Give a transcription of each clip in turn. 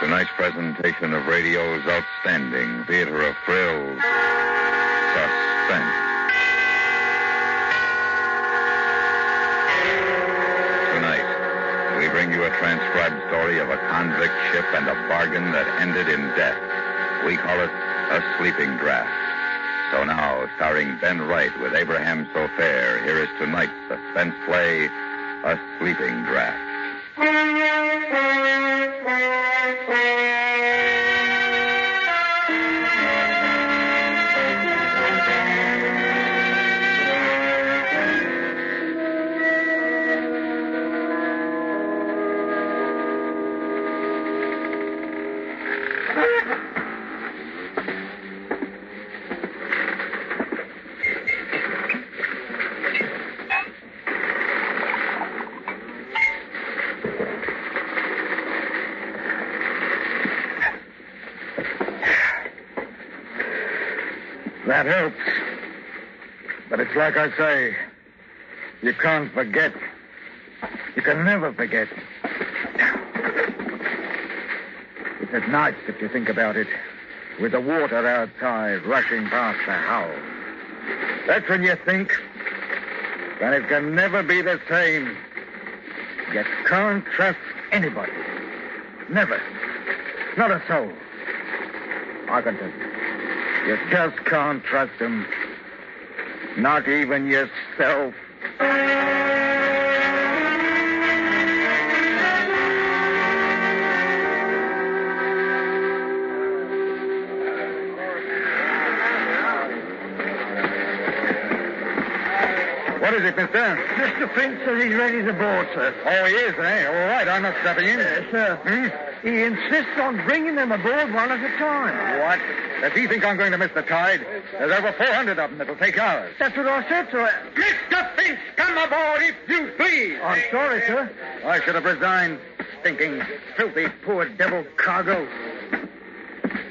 Tonight's presentation of radio's outstanding theater of thrills, Suspense. Tonight, we bring you a transcribed story of a convict ship and a bargain that ended in death. We call it A Sleeping Draft. So now, starring Ben Wright with Abraham Sofair, here is tonight's suspense play, A Sleeping Draft. That helps. But it's like I say, you can't forget. You can never forget. It's at night, if you think about it, with the water outside rushing past the hull. That's when you think that it can never be the same. You can't trust anybody. Never. Not a soul. I can tell you. You just can't trust them. Not even yourself. What is it, mister? Mr. Finch says he's ready to board, sir. Oh, he is, eh? All right, I'm not stepping in. Sir. He insists on bringing them aboard one at a time. What? Does he think I'm going to miss the tide? There's over 400 of them. It'll take hours. That's what I said, sir. Mr. Finch, come aboard if you please. I'm sorry, sir. I should have resigned. Stinking, filthy, poor devil cargo.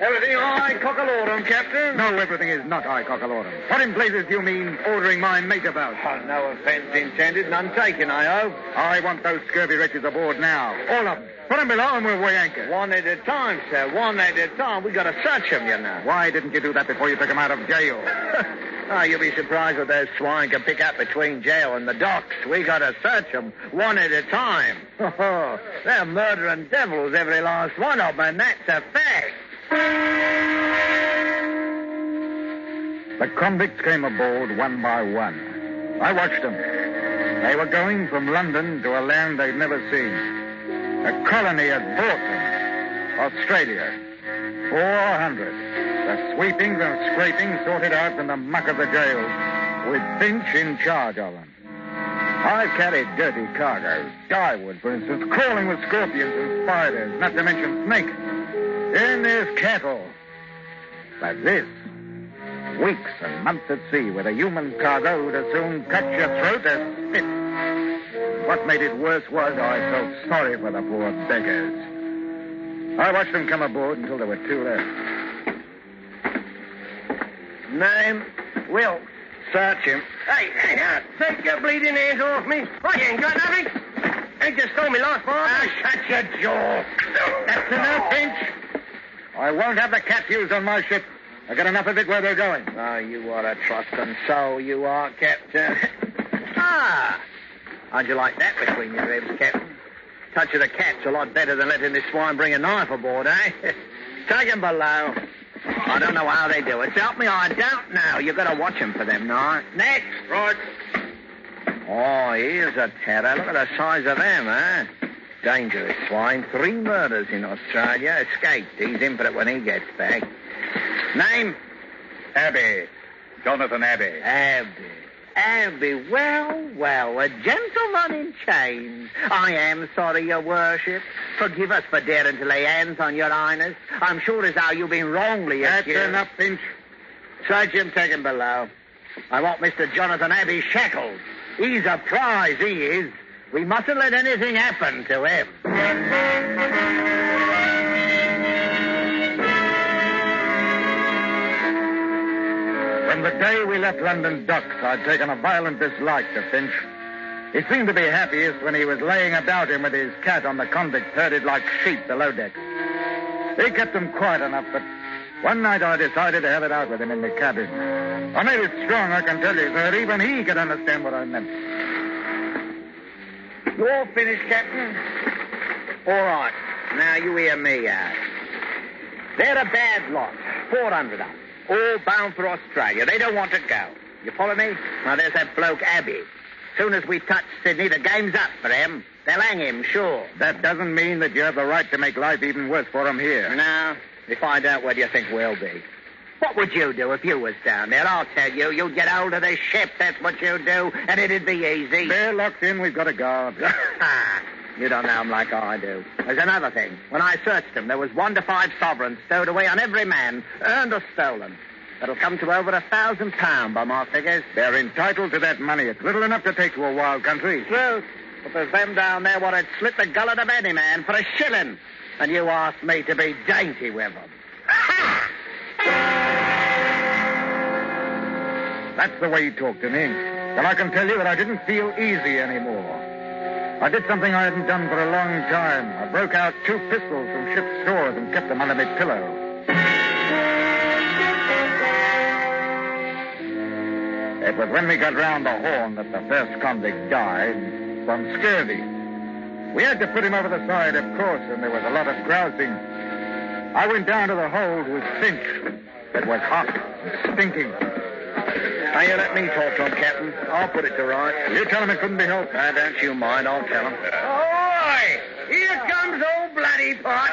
Everything all right, cockalorum, Captain? No, everything is not high cockalorum. What in blazes do you mean ordering my mate about? Oh, no offense intended, none taken, I hope. I want those scurvy wretches aboard now. All of them. Put them below and we'll weigh anchor. One at a time, sir. One at a time. We got to search them, you know. Why didn't you do that before you took them out of jail? Oh, you'll be surprised what those swine can pick up between jail and the docks. We got to search them one at a time. Oh, they're murdering devils, every last one of them, and that's a fact. The convicts came aboard one by one. I watched them. They were going from London to a land they'd never seen. A colony had bought them. Australia. 400. The sweepings and scrapings sorted out from the muck of the jail, with Finch in charge of them. I've carried dirty cargoes. Dyewood, for instance, crawling with scorpions and spiders, not to mention snakes. Then there's cattle. But this, weeks and months at sea with a human cargo would as soon cut your throat as spit. What made it worse was I felt sorry for the poor beggars. I watched them come aboard until there were two left. Name? Will. Search him. Hey, take your bleeding hands off me. I ain't got nothing. They just told me last night. Shut your jaw. That's enough, Finch. I won't have the cat used on my ship. I got enough of it where they're going. Oh, you are a trusting soul, you are, Captain. How'd you like that between your ribs, Captain? Touch of the cat's a lot better than letting this swine bring a knife aboard, eh? Take him below. I don't know how they do it. Help me, I don't know. You got to watch him for them, now. Next. Right. Oh, here's a terror. Look at the size of them, eh? Dangerous swine. 3 murders in Australia. Escaped. He's in for it when he gets back. Name? Abbey. Jonathan Abbey. Abbey. Well, a gentleman in chains. I am sorry, your worship. Forgive us for daring to lay hands on your highness. I'm sure as how you've been wrongly accused. That's enough, Finch. Search him, take him below. I want Mr. Jonathan Abbey shackled. He's a prize, he is. We mustn't let anything happen to him. From the day we left London docks, I'd taken a violent dislike to Finch. He seemed to be happiest when he was laying about him with his cat on the convicts herded like sheep below deck. He kept them quiet enough, but one night I decided to have it out with him in the cabin. I made it strong, I can tell you, so that even he could understand what I meant. You all finished, Captain? All right. Now you hear me out. They're a bad lot. 400 of them. All bound for Australia. They don't want to go. You follow me? Now, there's that bloke, Abbey. Soon as we touch Sydney, the game's up for him. They'll hang him, sure. That doesn't mean that you have the right to make life even worse for him here. No. We find out what you think we'll be. What would you do if you was down there? I'll tell you. You'd get hold of the ship, that's what you'd do, and it'd be easy. They're locked in. We've got a guard. You don't know them like I do. There's another thing. When I searched them, there was 1 to 5 sovereigns stowed away on every man, earned or stolen. That'll come to over £1,000 by my figures. They're entitled to that money. It's little enough to take to a wild country. True. But there's them down there what'd slit the gullet of any man for a shilling. And you asked me to be dainty with them. That's the way he talked to me. Well, I can tell you that I didn't feel easy anymore. I did something I hadn't done for a long time. I broke out 2 pistols from ship's stores and kept them under my pillow. It was when we got round the Horn that the first convict died from scurvy. We had to put him over the side, of course, and there was a lot of grousing. I went down to the hold with Finch. It was hot and stinking. Now, you let me talk to him, Captain. I'll put it to right. You tell him it couldn't be helped. Don't you mind. I'll tell him. Oi! Here comes old bloody pot.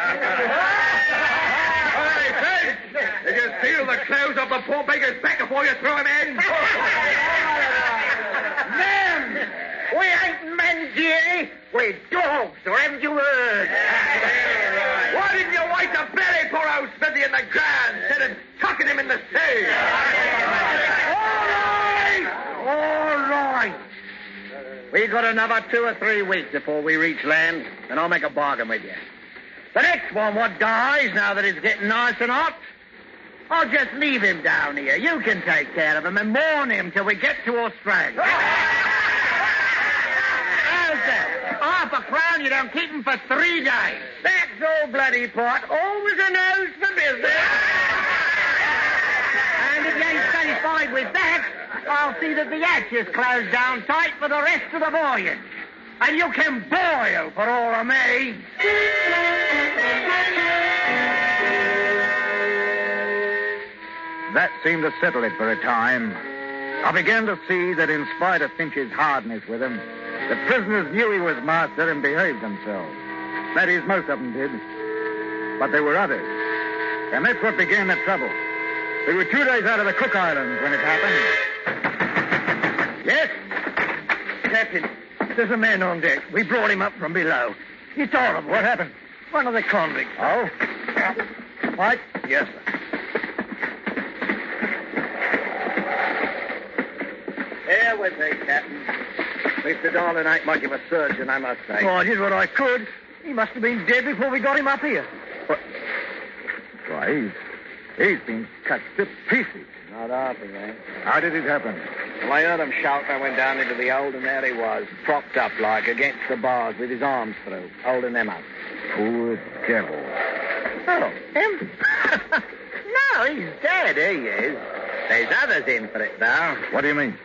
Hey, Finch! Did you steal the clothes off the poor beggar's back before you threw him in? Men! We ain't men, dearie. We're dogs, or haven't you heard? Why didn't you wait to bury poor old Smithy in the ground instead of tucking him in the sea? All right. We got another 2 or 3 weeks before we reach land, and I'll make a bargain with you. The next one what dies, now that it's getting nice and hot, I'll just leave him down here. You can take care of him and mourn him till we get to Australia. How's that? £5 you don't keep him for 3 days. That's all bloody pot. Always a nose for business. And if you ain't satisfied with that, I'll see that the hatch is closed down tight for the rest of the voyage. And you can boil for all of me. That seemed to settle it for a time. I began to see that in spite of Finch's hardness with him, the prisoners knew he was master and behaved themselves. That is, most of them did. But there were others. And that's what began the trouble. We were 2 days out of the Cook Islands when it happened. Yes? Captain, there's a man on deck. We brought him up from below. It's horrible. What happened? One of the convicts. Oh? What? Yes, sir. Here with me, Captain. Mr. Darling ain't much of a surgeon, I must say. Oh, I did what I could. He must have been dead before we got him up here. What? Why, he's been cut to pieces. Not half of that. How did it happen? Well, I heard him shout. I went down into the hold, and there he was, propped up like against the bars with his arms through, holding them up. Poor devil. Oh, him? No, he's dead, he is. There's others in for it, though. What do you mean?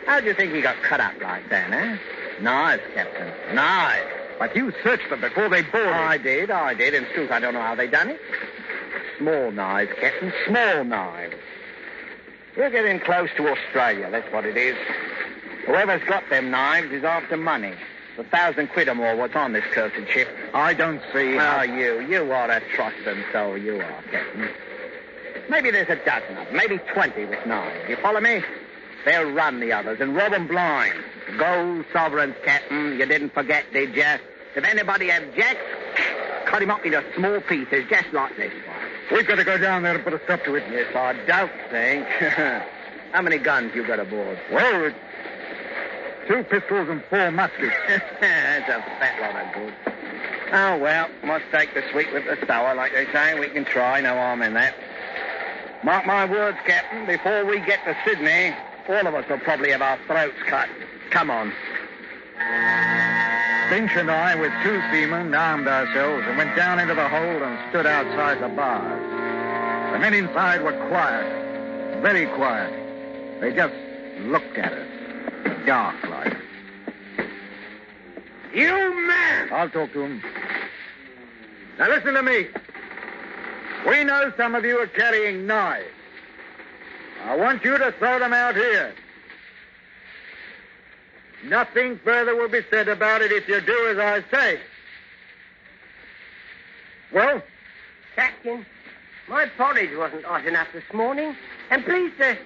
How do you think he got cut up like that, eh? Knives, Captain. Knives. But you searched them before they boarded. I did. In truth, I don't know how they done it. Small knives, Captain, small knives. We're getting close to Australia, that's what it is. Whoever's got them knives is after money. £1,000 or more what's on this cursed ship. I don't see how... Oh, you are a trusting soul, you are, Captain. Maybe there's a dozen of them, maybe 20 with knives. You follow me? They'll run the others and rob them blind. Gold sovereigns, Captain. You didn't forget, did you? If anybody objects, cut him up into small pieces, just like this one. We've got to go down there and put a stop to it. Yes, I don't think. How many guns you got aboard? Well, 2 pistols and 4 muskets. That's a fat lot of good. Oh, well, must take the sweet with the sour, like they say. We can try, no harm in that. Mark my words, Captain, before we get to Sydney, all of us will probably have our throats cut. Come on. Finch and I, with 2 seamen, armed ourselves and went down into the hold and stood outside the bars. The men inside were quiet, very quiet. They just looked at us, dark like. You man! I'll talk to him. Now listen to me. We know some of you are carrying knives. I want you to throw them out here. Nothing further will be said about it if you do as I say. Well? Captain, my porridge wasn't hot enough this morning. And please, sir,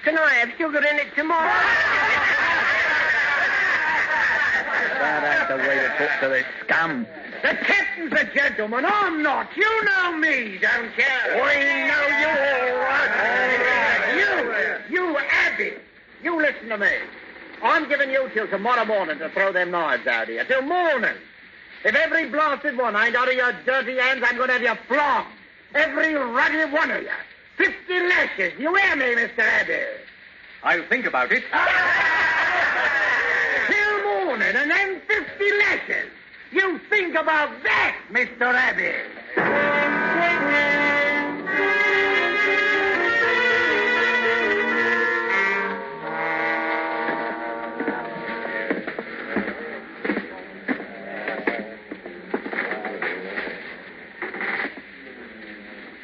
can I have sugar in it tomorrow? That ain't the way to talk to this scum. The captain's a gentleman. I'm not. You know me, don't you? We know you all right. You, Abby. You listen to me. I'm giving you till tomorrow morning to throw them knives out here. Till morning. If every blasted one ain't out of your dirty hands, I'm going to have you flogged. Every ruddy one of you. 50 lashes. You hear me, Mr. Abbey? I'll think about it. Till morning and then 50 lashes. You think about that, Mr. Abbey.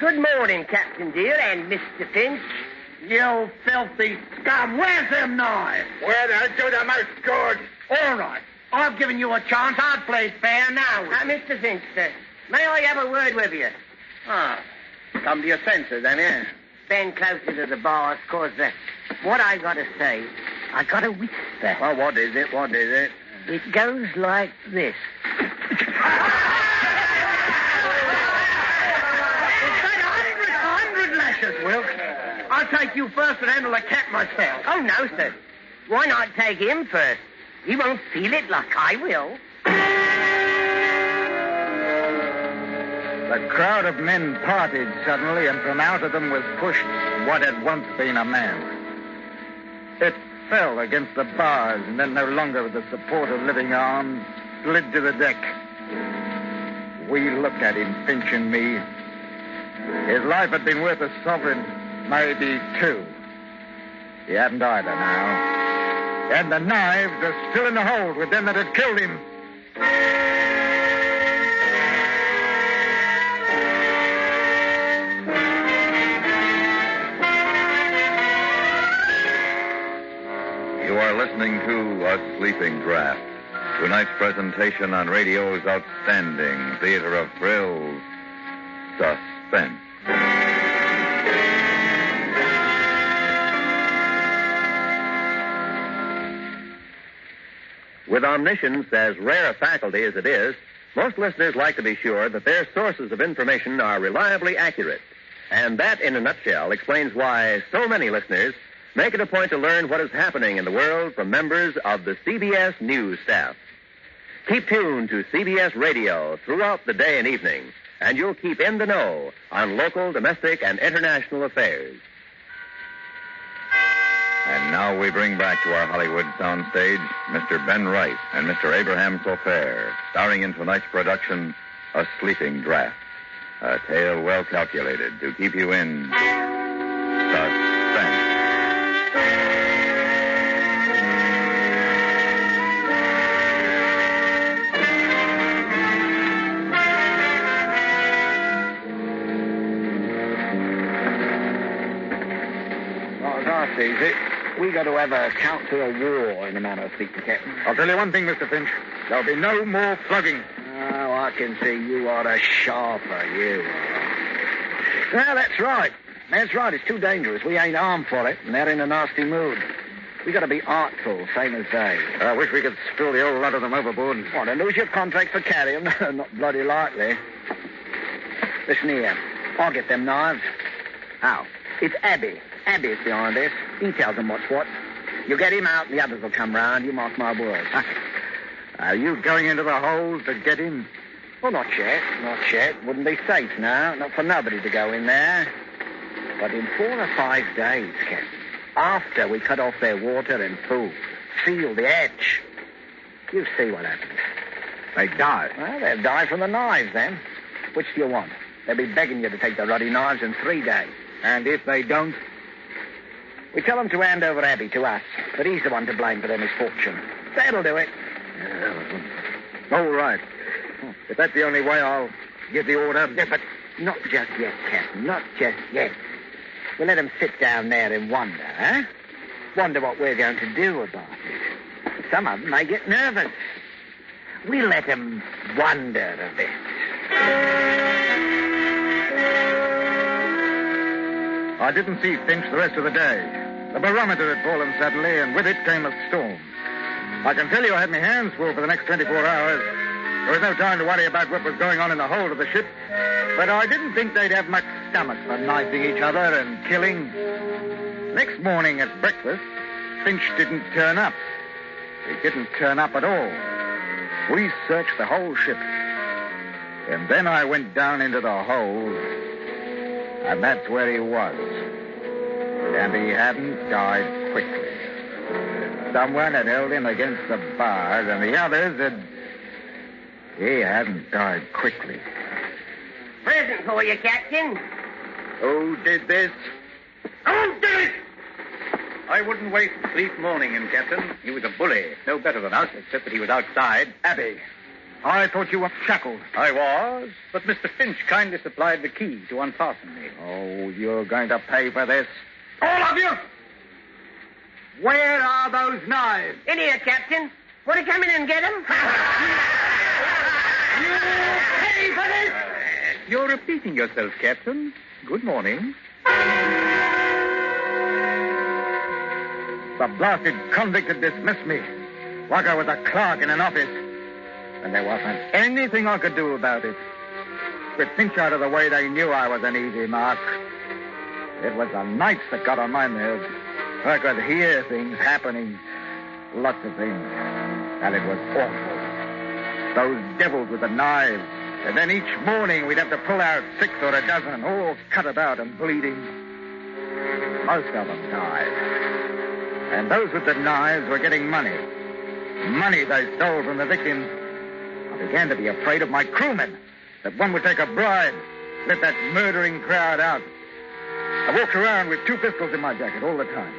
Good morning, Captain dear, and Mr. Finch. You filthy scum. Where's them knives? Well, they'll do the most good. All right. I've given you a chance. I'll play fair now. Mr. Finch, sir, may I have a word with you? Ah, come to your senses, then, yeah? Stand closer to the bars, cause what I got to say, I got to whisper. Well, what is it? What is it? It goes like this. Wilk. I'll take you first and handle the cat myself. Oh, no, sir. Why not take him first? He won't feel it like I will. The crowd of men parted suddenly, and from out of them was pushed what had once been a man. It fell against the bars, and then no longer with the support of living arms, slid to the deck. We looked at him, Finch and me. His life had been worth a sovereign, maybe 2. He hadn't either now. And the knives are still in the hold with them that had killed him. You are listening to A Sleeping Draft, tonight's presentation on radio's outstanding theater of thrills, Suspense. With omniscience as rare a faculty as it is, most listeners like to be sure that their sources of information are reliably accurate. And that, in a nutshell, explains why so many listeners make it a point to learn what is happening in the world from members of the CBS News staff. Keep tuned to CBS Radio throughout the day and evening, and you'll keep in the know on local, domestic, and international affairs. And now we bring back to our Hollywood soundstage Mr. Ben Wright and Mr. Abraham Sofair, starring in tonight's production, A Sleeping Draft, a tale well calculated to keep you in suspense. Easy. We got to have a council war in a manner of speaking, Captain. I'll tell you one thing, Mr. Finch. There'll be no more flogging. Oh, I can see you are a sharper, you are. Well, that's right. That's right. It's too dangerous. We ain't armed for it, and they're in a nasty mood. We got to be artful, same as they. I wish we could spill the old lot of them overboard. Want to lose your contract for carrying? Not bloody likely. Listen here. I'll get them knives. How? It's Abbey. Abby's behind this. He tells them what's what. You get him out, and the others will come round. You mark my words. Are you going into the hold to get him? Well, not yet. Not yet. Wouldn't be safe now. Not for nobody to go in there. But in 4 or 5 days, Captain, after we cut off their water and food, seal the edge, You see what happens. They die. Well, they'll die from the knives, then. Which do you want? They'll be begging you to take the ruddy knives in 3 days. And if they don't? We tell them to hand over Abby to us, but he's the one to blame for their misfortune. That'll do it. All right. If that's the only way, I'll give the order. Yeah, but not just yet, Captain. Not just yet. We'll let them sit down there and wonder, huh? Wonder what we're going to do about it. Some of them may get nervous. We'll let them wonder a bit. I didn't see Finch the rest of the day. The barometer had fallen suddenly, and with it came a storm. I can tell you I had my hands full for the next 24 hours. There was no time to worry about what was going on in the hold of the ship, but I didn't think they'd have much stomach for knifing each other and killing. Next morning at breakfast, Finch didn't turn up. He didn't turn up at all. We searched the whole ship. And then I went down into the hold, and that's where he was. And he hadn't died quickly. Someone had held him against the bars, and the others had... He hadn't died quickly. Present for you, Captain. Who did this? Who did it? I wouldn't waste sleep mourning him, Captain. He was a bully, no better than us, except that he was outside. Abby, I thought you were shackled. I was, but Mr. Finch kindly supplied the key to unfasten me. Oh, you're going to pay for this. All of you? Where are those knives? In here, Captain. Want to come in and get them? You pay for this? You're repeating yourself, Captain. Good morning. The blasted convict had dismissed me, like I was a clerk in an office. And there wasn't anything I could do about it. With Finch out of the way, they knew I was an easy mark. It was the nights that got on my nerves. I could hear things happening. Lots of things. And it was awful. Those devils with the knives. And then each morning we'd have to pull out 6 or a dozen, all cut about and bleeding. Most of them died. And those with the knives were getting money. Money they stole from the victims. I began to be afraid of my crewmen, that one would take a bribe, let that murdering crowd out. I walked around with 2 pistols in my jacket all the time.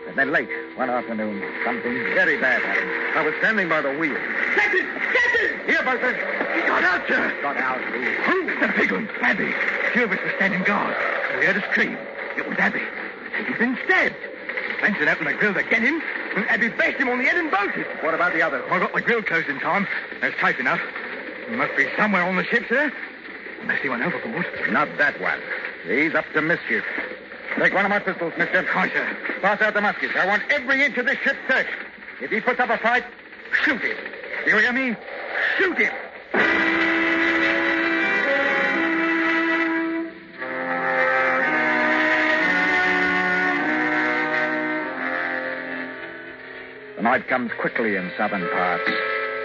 And then late, one afternoon, something very bad happened. I was standing by the wheel. Captain! Captain! Here, Bosun. He got out, sir. Got out, Who? The big one, Abby. Two of us were standing guard. We heard a scream. It was Abby. He'd been stabbed. Benson opened the grill to get him, and Abby bashed him on the head and bolted. What about the others? I got the grill closed in time. It's tight enough. He must be somewhere on the ship, sir. Unless he went overboard. Not that one. He's up to mischief. Take one of my pistols, mister. Aye, sir. Pass out the muskets. I want every inch of this ship searched. If he puts up a fight, shoot him. You hear me? Shoot him. The night comes quickly in southern parts.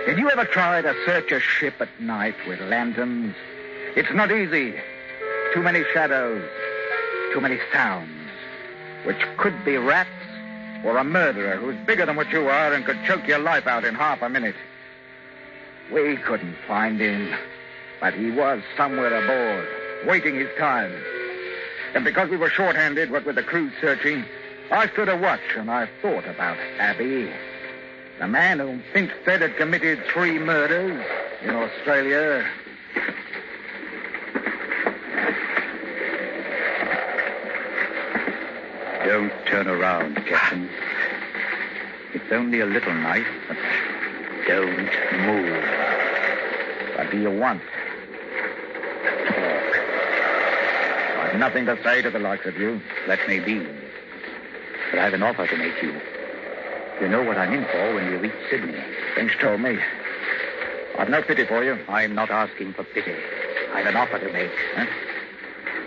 Did you ever try to search a ship at night with lanterns? It's not easy. Too many shadows. Too many sounds. Which could be rats or a murderer who's bigger than what you are and could choke your life out in half a minute. We couldn't find him, but he was somewhere aboard, waiting his time. And because we were short-handed, what with the crew searching, I stood a watch and I thought about Abby. The man whom Finch said had committed 3 murders in Australia. Don't turn around, Captain. It's only a little knife, but don't move. What do you want? Talk. I've nothing to say to the likes of you. That may be. But I've an offer to make you. You know what I'm in for when we reach Sydney. Finch told me. I've no pity for you. I'm not asking for pity. I've an offer to make. Huh?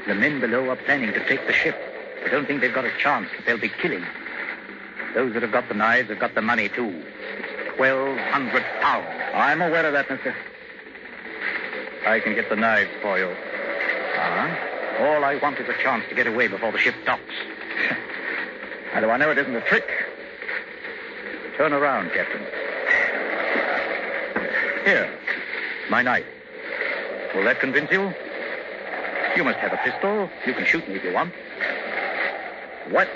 The men below are planning to take the ship. I don't think they've got a chance, but they'll be killing. Those that have got the knives have got the money, too. It's £1,200. I'm aware of that, mister. I can get the knives for you. Uh-huh. All I want is a chance to get away before the ship docks. How do I know it isn't a trick? Turn around, Captain. Here, my knife. Will that convince you? You must have a pistol. You can shoot me if you want. What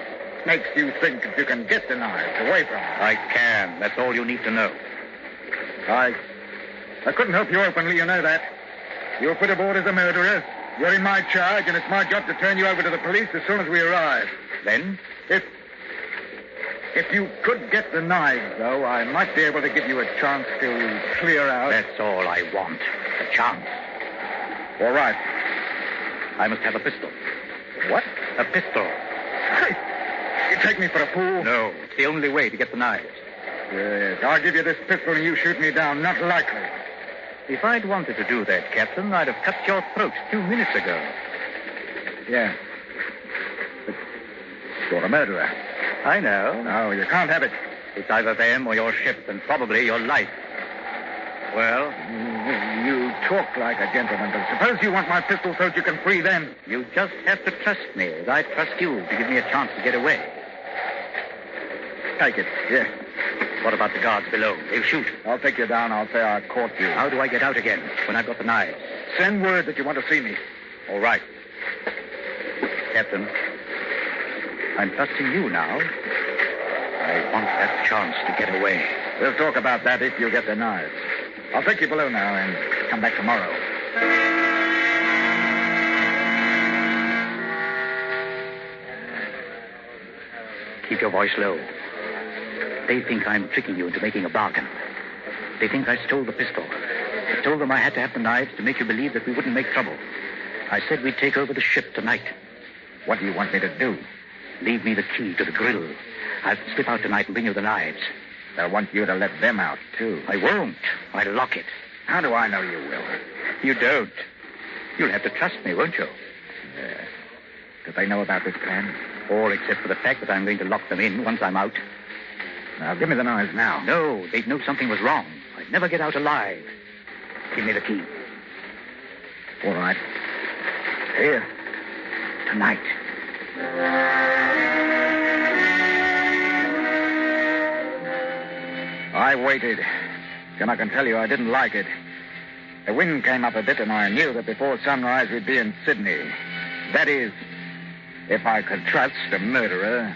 makes you think that you can get the knives away from me? I can. That's all you need to know. I couldn't help you openly, you know that. You were put aboard as a murderer. You're in my charge, and it's my job to turn you over to the police as soon as we arrive. Then? If you could get the knives, though, I might be able to give you a chance to clear out. That's all I want. A chance. All right. I must have a pistol. What? A pistol. You take me for a fool? No. It's the only way to get the knives. Yes, I'll give you this pistol and you shoot me down. Not likely. If I'd wanted to do that, Captain, I'd have cut your throat 2 minutes ago. Yeah. But you're a murderer. I know. No, you can't have it. It's either them or your ship, and probably your life. Well? You talk like a gentleman, but suppose you want my pistol so that you can free them. You just have to trust me, as I trust you, to give me a chance to get away. Take it. Yes. What about the guards below? They'll shoot. I'll take you down. I'll say I caught you. How do I get out again when I've got the knives? Send word that you want to see me. All right. Captain, I'm trusting you now. I want that chance to get away. We'll talk about that if you get the knives. I'll take you below now and come back tomorrow. Keep your voice low. They think I'm tricking you into making a bargain. They think I stole the pistol. I told them I had to have the knives to make you believe that we wouldn't make trouble. I said we'd take over the ship tonight. What do you want me to do? Leave me the key to the grill. I'll slip out tonight and bring you the knives. They'll want you to let them out, too. I won't. I'll lock it. How do I know you will? You don't. You'll have to trust me, won't you? Yeah. Do they know about this plan? All except for the fact that I'm going to lock them in once I'm out. Now, give me the knives now. No, they'd know something was wrong. I'd never get out alive. Give me the key. All right. Here. Tonight. I waited. And I can tell you I didn't like it. The wind came up a bit, and I knew that before sunrise we'd be in Sydney. That is, if I could trust a murderer.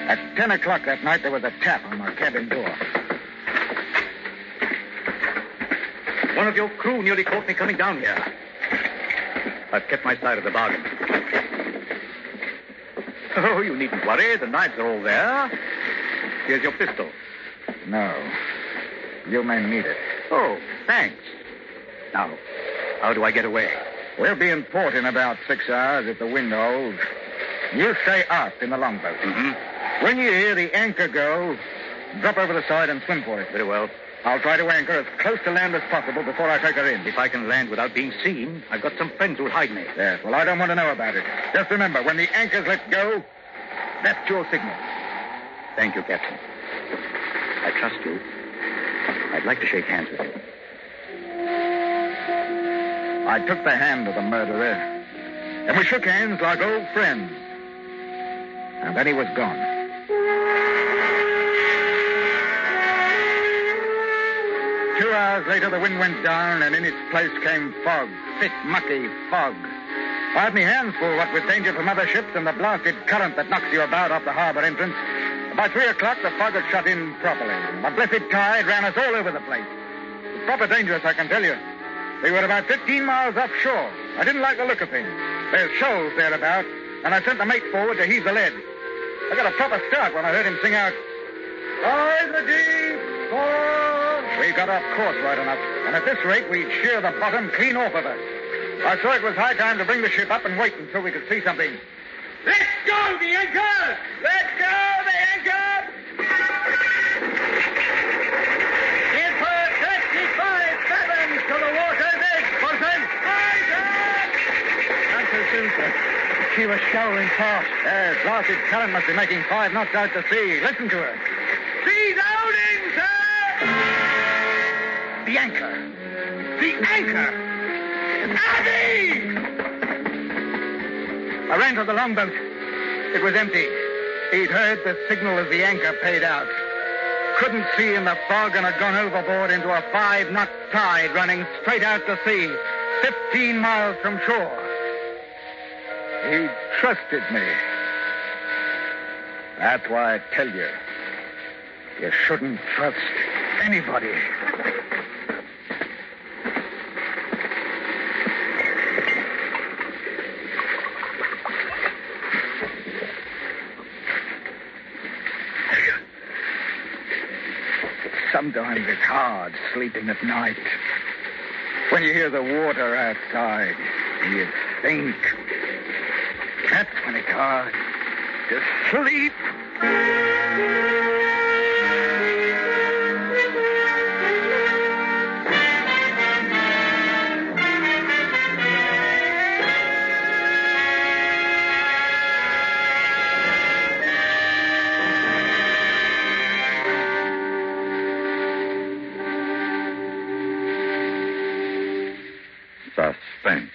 At 10 o'clock that night, there was a tap on my cabin door. One of your crew nearly caught me coming down here. I've kept my side of the bargain. Oh, you needn't worry. The knives are all there. Here's your pistol. No. You may need it. Oh, thanks. Now, how do I get away? We'll be in port in about 6 hours if the wind holds. You stay aft in the longboat. Mm-hmm. When you hear the anchor go, drop over the side and swim for it. Very well. I'll try to anchor as close to land as possible before I take her in. If I can land without being seen, I've got some friends who'll hide me. Yes, well, I don't want to know about it. Just remember, when the anchor's let go, that's your signal. Thank you, Captain. I trust you. I'd like to shake hands with you. I took the hand of the murderer, and we shook hands like old friends. And then he was gone. Two hours later, the wind went down, and in its place came fog. Thick, mucky fog. I had my hands full, what with danger from other ships and the blasted current that knocks you about off the harbor entrance. By 3 o'clock, the fog had shut in properly. The blessed tide ran us all over the place. It was proper dangerous, I can tell you. We were about 15 miles offshore. I didn't like the look of things. There's shoals thereabout, and I sent the mate forward to heave the lead. I got a proper start when I heard him sing out, "Rise the deep, fall." We got off course right enough, and at this rate, we'd shear the bottom clean off of her. I saw it was high time to bring the ship up and wait until we could see something. Let go the anchor! Let go the anchor! Give her 35 fathoms to the water's edge, bosun! Not so soon, sir. She was showering fast. Yes, blasted current must be making 5 knots out to sea. Listen to her. She's out in, sir! The anchor! The anchor! Abby! I ran to the longboat. It was empty. He'd heard the signal as the anchor paid out. couldn't see in the fog and had gone overboard into a 5-knot tide running straight out to sea, 15 miles from shore. He trusted me. That's why I tell you, you shouldn't trust anybody. Sometimes it's hard sleeping at night. When you hear the water outside, you think. That's when it's hard to sleep. Suspense,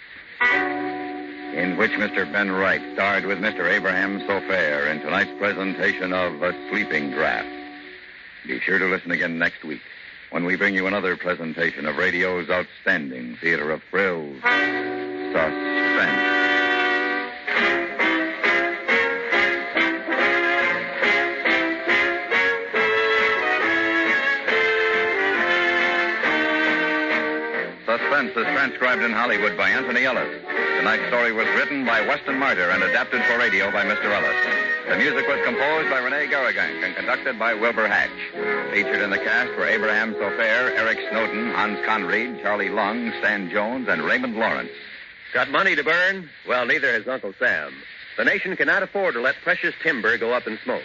in which Mr. Ben Wright starred with Mr. Abraham Sofair in tonight's presentation of A Sleeping Draft. Be sure to listen again next week when we bring you another presentation of radio's outstanding theater of thrills, Suspense. Suspense is transcribed in Hollywood by Anthony Ellis. Tonight's story was written by Weston Martyr and adapted for radio by Mr. Ellis. The music was composed by Rene Garrigank and conducted by Wilbur Hatch. Featured in the cast were Abraham Sofair, Eric Snowden, Hans Conried, Charlie Lung, Stan Jones, and Raymond Lawrence. Got money to burn? Well, neither has Uncle Sam. The nation cannot afford to let precious timber go up in smoke.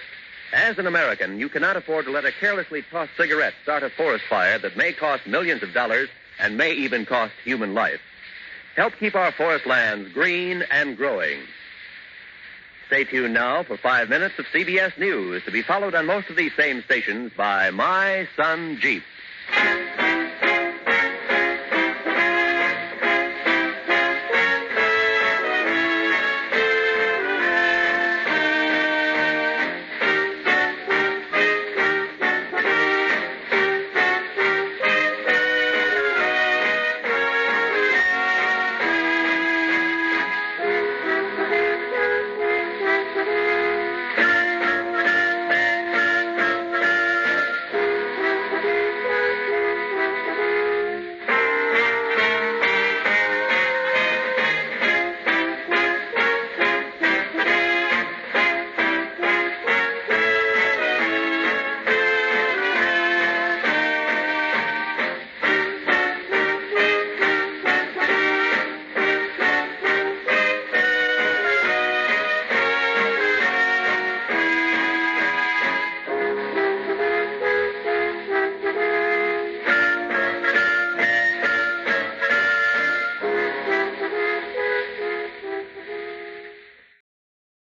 As an American, you cannot afford to let a carelessly tossed cigarette start a forest fire that may cost millions of dollars and may even cost human life. Help keep our forest lands green and growing. Stay tuned now for 5 minutes of CBS News, to be followed on most of these same stations by My Son Jeep.